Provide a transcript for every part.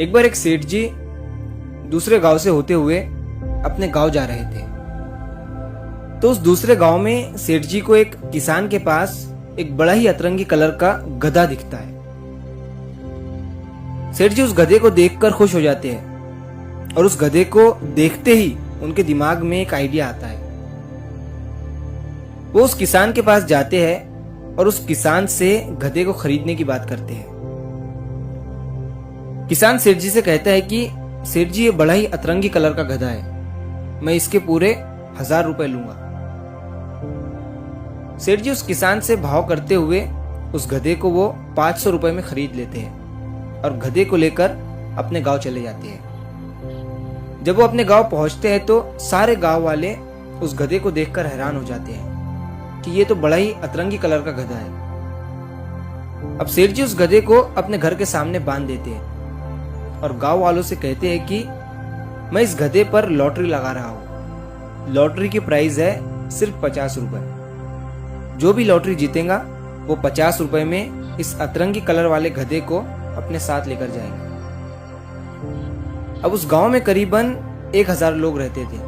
एक बार एक सेठ जी दूसरे गांव से होते हुए अपने गांव जा रहे थे। तो उस दूसरे गांव में सेठ जी को एक किसान के पास एक बड़ा ही अतरंगी कलर का गधा दिखता है। सेठ जी उस गधे को देखकर खुश हो जाते हैं और उस गधे को देखते ही उनके दिमाग में एक आइडिया आता है। वो उस किसान के पास जाते हैं और उस किसान से गधे को खरीदने की बात करते हैं। किसान सेठ जी से कहता है कि सेठ जी ये बड़ा ही अतरंगी कलर का गधा है, मैं इसके पूरे 1000 रुपए लूंगा। सेठ जी उस किसान से भाव करते हुए उस गधे को वो 500 रुपए में खरीद लेते हैं और गधे को लेकर अपने गांव चले जाते हैं। जब वो अपने गांव पहुंचते हैं तो सारे गांव वाले उस गधे को देखकर हैरान हो जाते हैं कि ये तो बड़ा ही अतरंगी कलर का गधा है। अब सेठ जी उस गधे को अपने घर के सामने बांध देते हैं और गांव वालों से कहते हैं कि मैं इस गधे पर लॉटरी लगा रहा हूं। लॉटरी की प्राइस है सिर्फ 50 रुपए। जो भी लॉटरी जीतेगा वो 50 रुपए में इस अतरंगी कलर वाले गधे को अपने साथ लेकर जाएंगे। अब उस गांव में करीबन 1000 लोग रहते थे।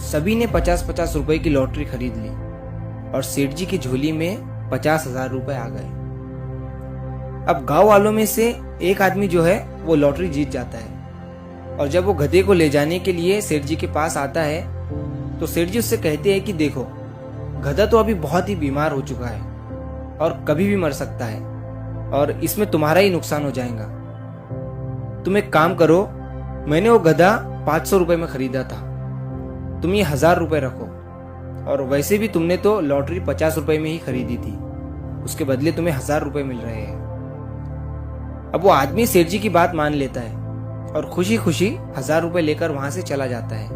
सभी ने 50-50 रुपए की लॉटरी खरीद ली और सेठ जी की झोली में 50,000 रुपए आ गए। अब गांव वालों में से एक आदमी जो है वो लॉटरी जीत जाता है और जब वो गधे को ले जाने के लिए सेठ जी के पास आता है तो सेठ जी उससे कहते हैं कि देखो, गधा तो अभी बहुत ही बीमार हो चुका है और कभी भी मर सकता है और इसमें तुम्हारा ही नुकसान हो जाएगा। तुम एक काम करो, मैंने वो गधा 500 रुपए में खरीदा था, तुम ये 1000 रुपए रखो और वैसे भी तुमने तो लॉटरी 50 रुपए में ही खरीदी थी, उसके बदले तुम्हें 1000 रुपए मिल रहे हैं। अब वो आदमी सेठ जी की बात मान लेता है और खुशी खुशी 1000 रुपए लेकर वहां से चला जाता है।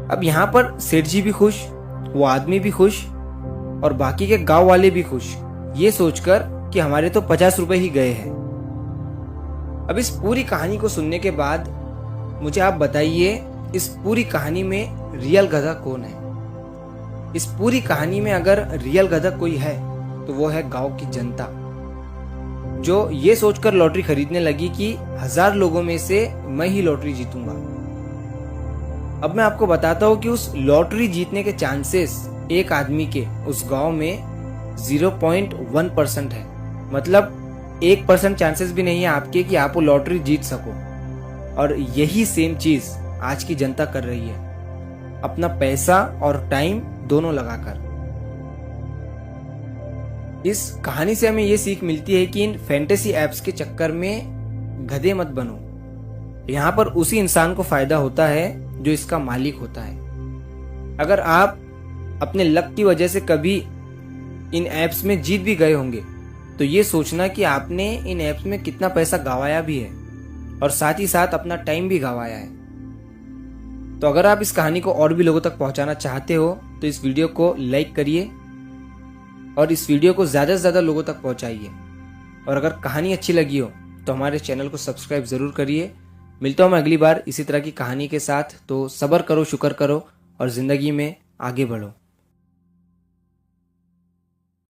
अब यहाँ पर सेठ जी भी खुश, वो आदमी भी खुश और बाकी के गांव वाले भी खुश, ये सोचकर कि हमारे तो 50 रुपए ही गए हैं। अब इस पूरी कहानी को सुनने के बाद मुझे आप बताइए, इस पूरी कहानी में रियल गधा कौन है? इस पूरी कहानी में अगर रियल गधा कोई है तो वो है गांव की जनता, जो ये सोचकर लॉटरी खरीदने लगी कि 1000 लोगों में से मैं ही लॉटरी जीतूंगा। अब मैं आपको बताता हूँ कि उस लॉटरी जीतने के चांसेस एक आदमी के उस गांव में 0.1% है। मतलब 1% चांसेस भी नहीं है आपके कि आप वो लॉटरी जीत सको। और यही सेम चीज आज की जनता कर रही है, अपना पैसा और टाइम दोनों लगाकर। इस कहानी से हमें ये सीख मिलती है कि इन फैंटेसी एप्स के चक्कर में गधे मत बनो। यहाँ पर उसी इंसान को फायदा होता है जो इसका मालिक होता है। अगर आप अपने लक की वजह से कभी इन एप्स में जीत भी गए होंगे तो ये सोचना कि आपने इन एप्स में कितना पैसा गंवाया भी है और साथ ही साथ अपना टाइम भी गंवाया है। तो अगर आप इस कहानी को और भी लोगों तक पहुंचाना चाहते हो तो इस वीडियो को लाइक करिए और इस वीडियो को ज़्यादा से ज़्यादा लोगों तक पहुंचाइए। और अगर कहानी अच्छी लगी हो तो हमारे चैनल को सब्सक्राइब ज़रूर करिए। मिलता हूँ मैं अगली बार इसी तरह की कहानी के साथ। तो सब्र करो, शुक्र करो और ज़िंदगी में आगे बढ़ो।